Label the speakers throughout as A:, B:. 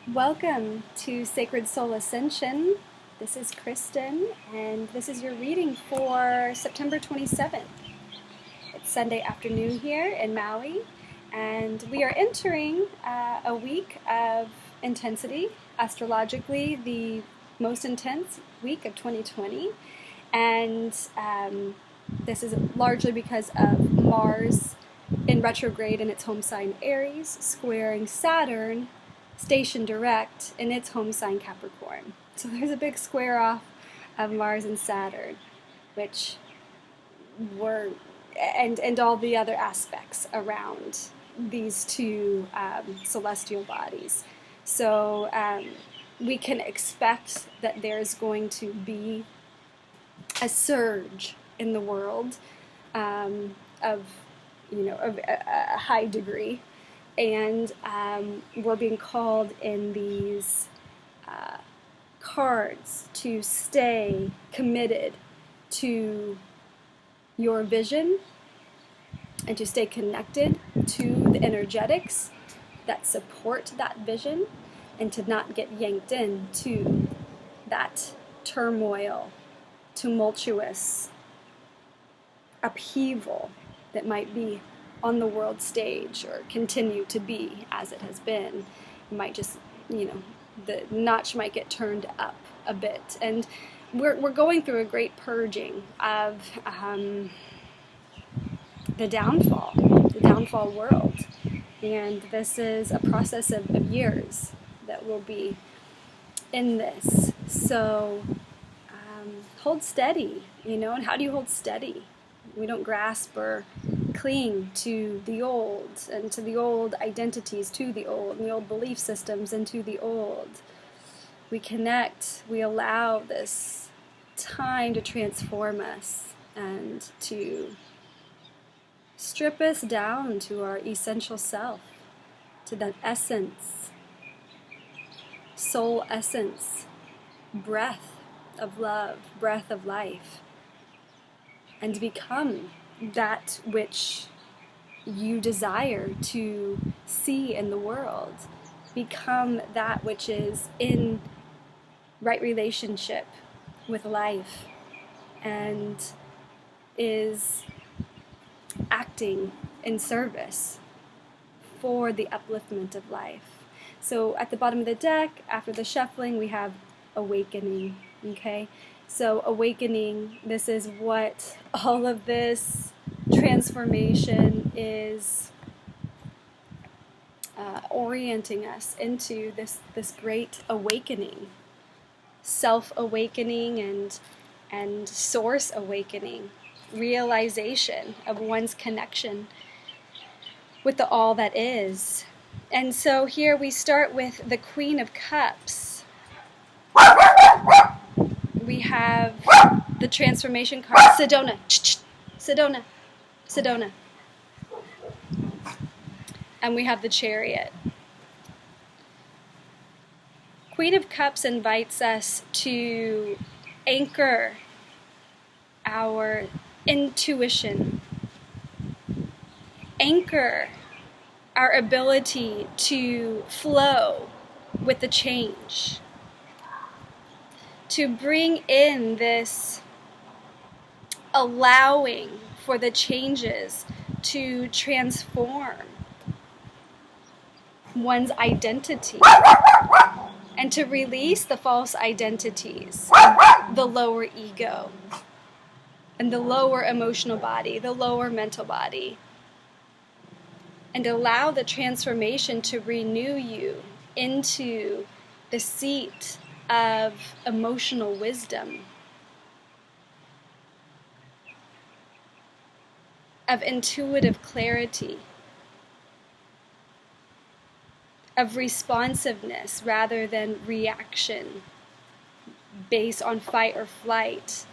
A: Welcome to Sacred Soul Ascension. This is Kristen, and this is your reading for September 27th. It's Sunday afternoon here in Maui, and we are entering a week of intensity, astrologically the most intense week of 2020, and this is largely because of Mars in retrograde in its home sign Aries, squaring Saturn, station direct in its home sign Capricorn. So there's a big square off of Mars and Saturn, which were, and all the other aspects around these two celestial bodies. So we can expect that there's going to be a surge in the world of a high degree. And we're being called in these cards to stay committed to your vision and to stay connected to the energetics that support that vision, and to not get yanked into that turmoil, tumultuous upheaval that might be on the world stage or continue to be as it has been. It might just, the notch might get turned up a bit. And we're going through a great purging of the downfall world. And this is a process of years that will be in this. So hold steady, and how do you hold steady? We don't grasp or cling to the old, and to the old identities, to the old, and the old belief systems, and to the old. We connect, we allow this time to transform us and to strip us down to our essential self, to that essence, soul essence, breath of love, breath of life, and to become that which you desire to see in the world. Become that which is in right relationship with life and is acting in service for the upliftment of life. So at the bottom of the deck, after the shuffling, we have awakening, okay? So awakening, this is what all of this transformation is orienting us into, this great awakening, self-awakening and source awakening, realization of one's connection with the all that is. And so here we start with the Queen of Cups. We have the transformation card, Sedona, Sedona, Sedona. And we have the Chariot. Queen of Cups invites us to anchor our intuition, anchor our ability to flow with the change, to bring in this allowing for the changes to transform one's identity, and to release the false identities, the lower ego, and the lower emotional body, the lower mental body, and allow the transformation to renew you into the seat of emotional wisdom, of intuitive clarity, of responsiveness rather than reaction based on fight or flight.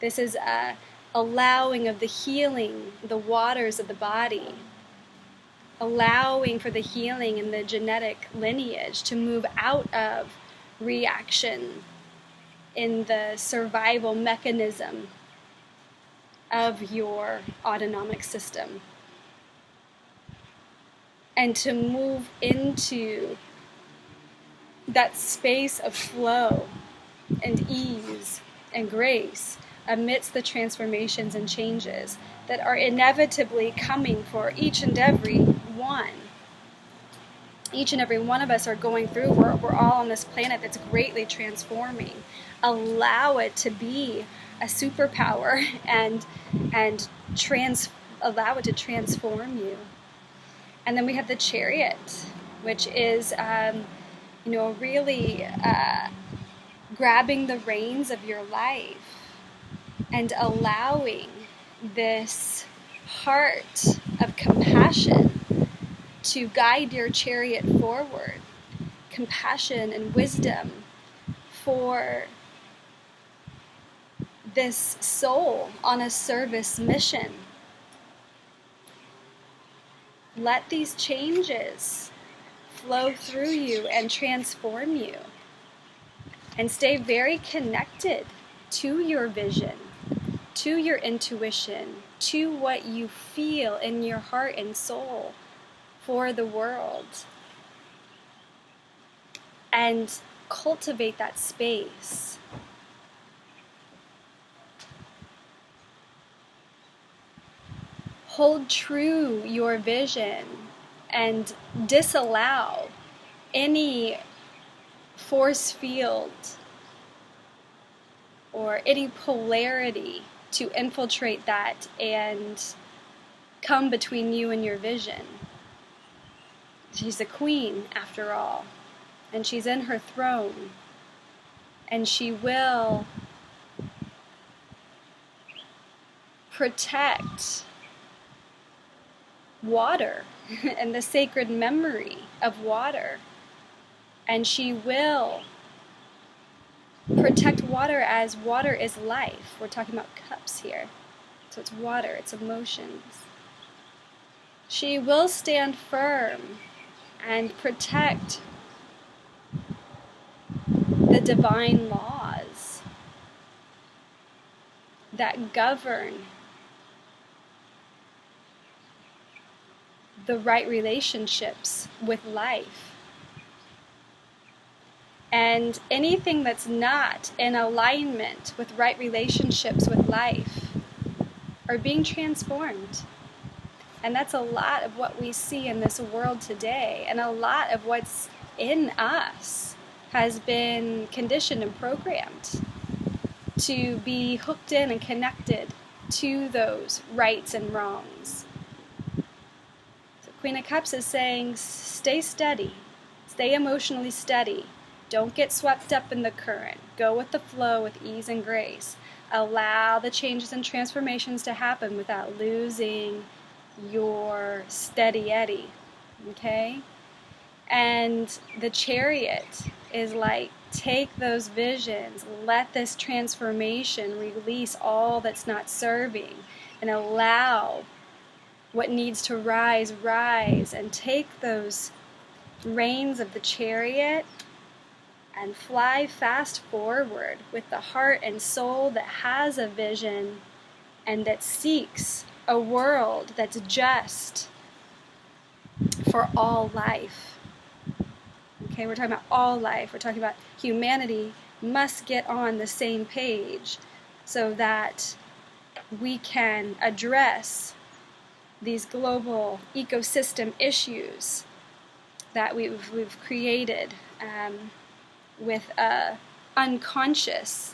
A: This is a allowing of the healing, the waters of the body, allowing for the healing in the genetic lineage to move out of reaction in the survival mechanism of your autonomic system, and to move into that space of flow and ease and grace amidst the transformations and changes that are inevitably coming for each and every one. Each and every one of us are going through, we're all on this planet that's greatly transforming. Allow it to be a superpower and allow it to transform you. And then we have the Chariot, which is, really grabbing the reins of your life and allowing this heart of compassion to guide your chariot forward. Compassion and wisdom for this soul on a service mission. Let these changes flow through you and transform you. And stay very connected to your vision, to your intuition, to what you feel in your heart and soul for the world. And cultivate that space. Hold true your vision and disallow any force field or any polarity to infiltrate that and come between you and your vision. She's a queen, after all, and she's in her throne, and she will protect water and the sacred memory of water. And she will protect water as water is life. We're talking about cups here. So it's water, it's emotions. She will stand firm and protect the divine laws that govern the right relationships with life. And anything that's not in alignment with right relationships with life are being transformed. And that's a lot of what we see in this world today. And a lot of what's in us has been conditioned and programmed to be hooked in and connected to those rights and wrongs. So Queen of Cups is saying, stay steady, stay emotionally steady. Don't get swept up in the current. Go with the flow with ease and grace. Allow the changes and transformations to happen without losing your steady eddy. Okay? And the Chariot is like, take those visions, let this transformation release all that's not serving, and allow what needs to rise, and take those reins of the Chariot and fly fast forward with the heart and soul that has a vision and that seeks a world that's just for all life. Okay, we're talking about all life. We're talking about humanity must get on the same page so that we can address these global ecosystem issues that we've created with a unconscious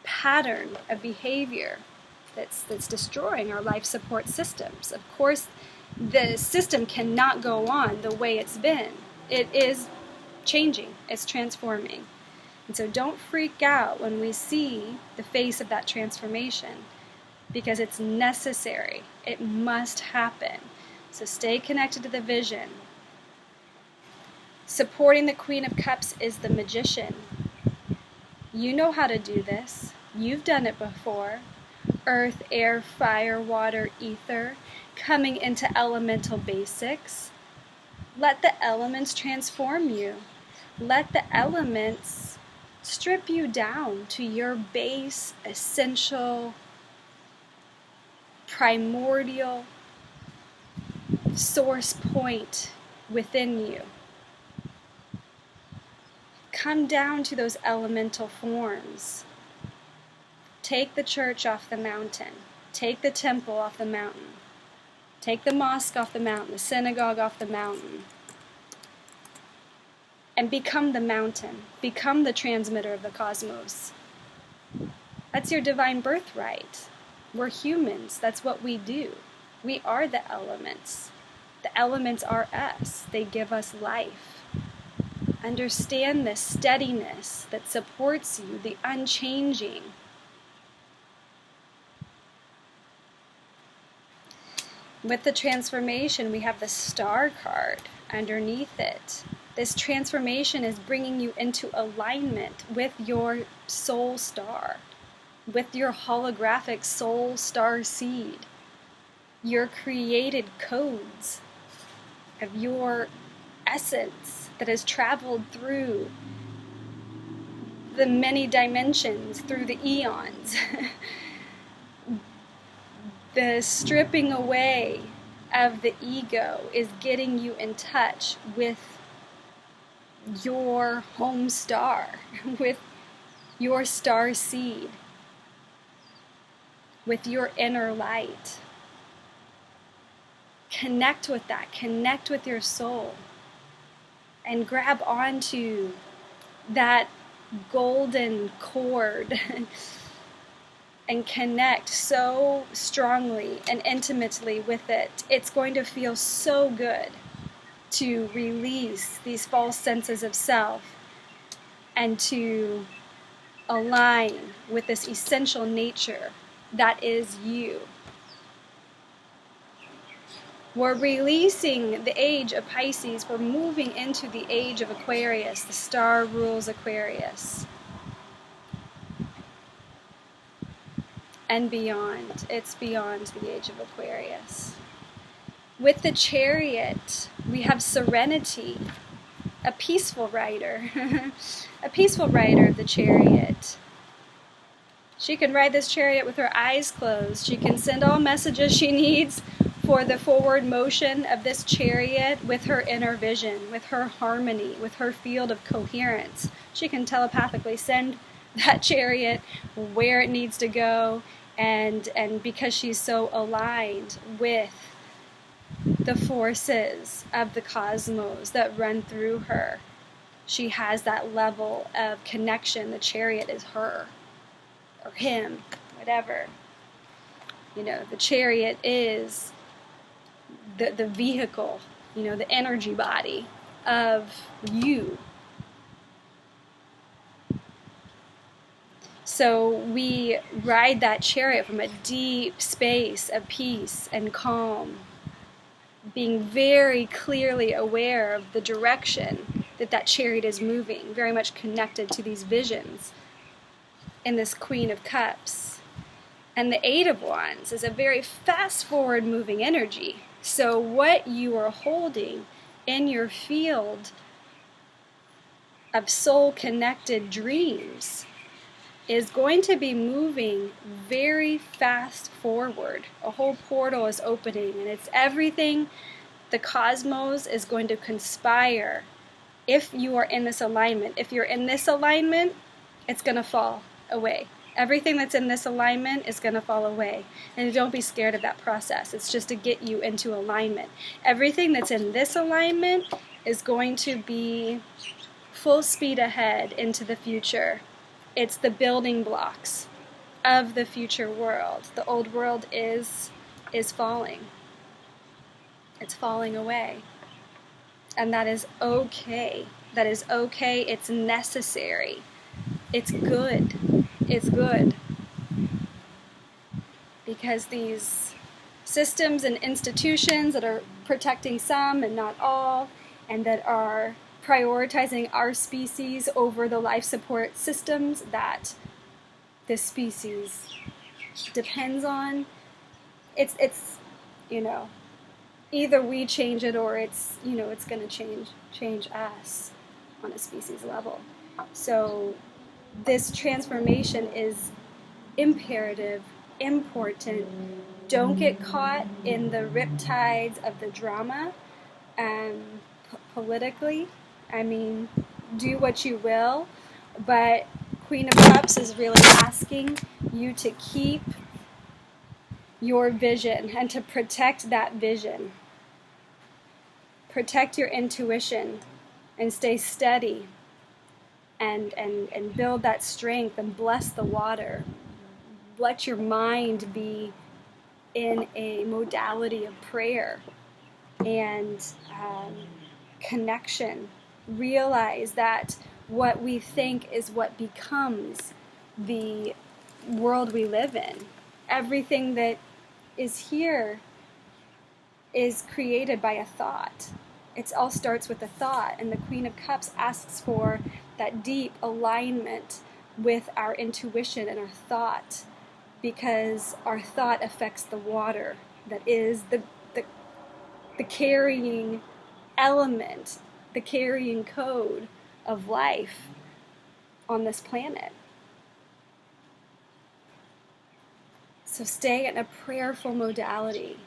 A: pattern of behavior that's destroying our life support systems. Of course, the system cannot go on the way it's been. It is changing. It's transforming. And so don't freak out when we see the face of that transformation, because it's necessary. It must happen. So stay connected to the vision. Supporting the Queen of Cups is the Magician. You know how to do this. You've done it before. Earth, air, fire, water, ether, coming into elemental basics. Let the elements transform you. Let the elements strip you down to your base, essential, primordial source point within you. come down to those elemental forms. Take the church off the mountain. Take the temple off the mountain. Take the mosque off the mountain, the synagogue off the mountain. And become the mountain. Become the transmitter of the cosmos. That's your divine birthright. We're humans. That's what we do. We are the elements. The elements are us. They give us life. Understand the steadiness that supports you, the unchanging. With the transformation, we have the star card underneath it. This transformation is bringing you into alignment with your soul star, with your holographic soul star seed, your created codes of your essence that has traveled through the many dimensions, through the eons. The stripping away of the ego is getting you in touch with your home star, with your star seed, with your inner light. Connect with that. Connect with your soul. And grab onto that golden cord and connect so strongly and intimately with it. It's going to feel so good to release these false senses of self and to align with this essential nature that is you. We're releasing the age of Pisces. We're moving into the age of Aquarius. The star rules Aquarius. And beyond. It's beyond the age of Aquarius. With the Chariot, we have Serenity, a peaceful rider. A peaceful rider of the Chariot. She can ride this chariot with her eyes closed. She can send all messages she needs for the forward motion of this chariot with her inner vision, with her harmony, with her field of coherence. She can telepathically send that chariot where it needs to go, and because she's so aligned with the forces of the cosmos that run through her, she has that level of connection. The chariot is her, or him, whatever. You know, the chariot is the vehicle, you know, the energy body of you. So we ride that chariot from a deep space of peace and calm, being very clearly aware of the direction that that chariot is moving, very much connected to these visions in this Queen of Cups. And the Eight of Wands is a very fast-forward moving energy. So what you are holding in your field of soul-connected dreams is going to be moving very fast forward. A whole portal is opening, and it's everything. The cosmos is going to conspire if you are in this alignment. If you're in this alignment, it's going to fall away. Everything that's in this alignment is going to fall away. And don't be scared of that process. It's just to get you into alignment. Everything that's in this alignment is going to be full speed ahead into the future. It's the building blocks of the future world. The old world is falling. It's falling away. And that is okay. That is okay. It's necessary. It's good. It's good. Because these systems and institutions that are protecting some and not all, and that are prioritizing our species over the life support systems that this species depends on, it's you know, either we change it or it's, you know, it's going to change us on a species level. So this transformation is imperative, important. Don't get caught in the riptides of the drama politically. I mean, do what you will, but Queen of Cups is really asking you to keep your vision and to protect that vision. Protect your intuition and stay steady and build that strength and bless the water. Let your mind be in a modality of prayer and connection. Realize that what we think is what becomes the world we live in. Everything that is here is created by a thought. It all starts with a thought, and the Queen of Cups asks for that deep alignment with our intuition and our thought, because our thought affects the water that is the carrying element, the carrying code of life on this planet. So stay in a prayerful modality.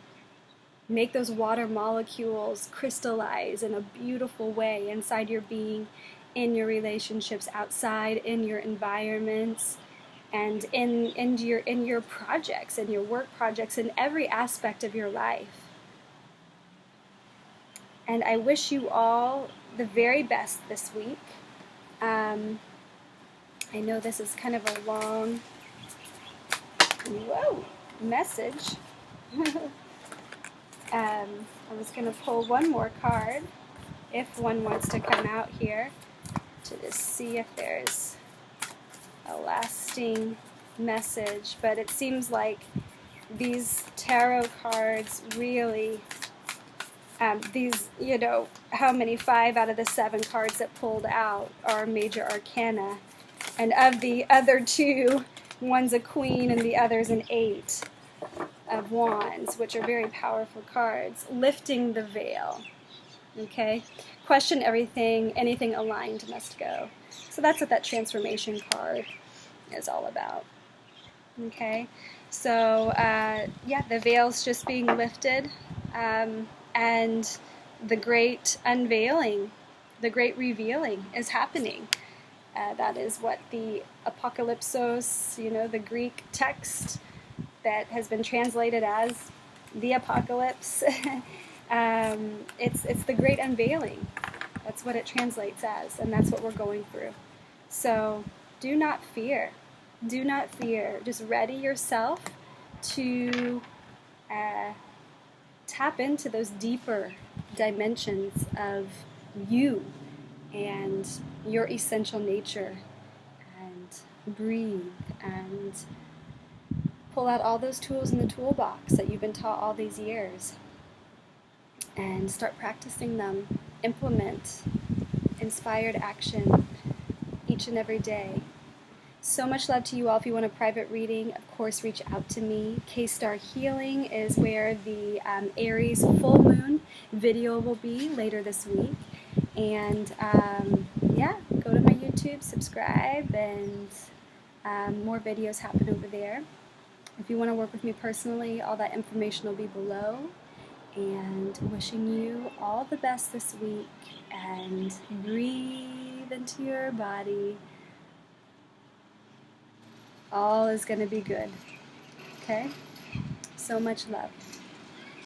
A: Make those water molecules crystallize in a beautiful way inside your being, in your relationships, outside, in your environments, and in your projects, in your work projects, in every aspect of your life. And I wish you all the very best this week. I know this is kind of a long, message. I was going to pull one more card, if one wants to come out here, to just see if there's a lasting message. But it seems like these tarot cards really, how many 5 out of the 7 cards that pulled out are major arcana. And of the other 2, one's a queen and the other's an 8 of wands, which are very powerful cards. Lifting the veil. Okay? Question everything, anything aligned must go. So that's what that transformation card is all about. Okay? So, the veil's just being lifted, and the great unveiling, the great revealing is happening. That is what the apocalypsos, the Greek text that has been translated as the apocalypse. It's the great unveiling. That's what it translates as, and that's what we're going through. So do not fear. Do not fear. Just ready yourself to tap into those deeper dimensions of you and your essential nature, and breathe and pull out all those tools in the toolbox that you've been taught all these years and start practicing them. Implement inspired action each and every day. So much love to you all. If you want a private reading, of course, reach out to me. K-Star Healing is where the Aries full moon video will be later this week. And go to my YouTube, subscribe, and more videos happen over there. If you want to work with me personally, all that information will be below. And wishing you all the best this week, and breathe into your body. All is going to be good. Okay? So much love.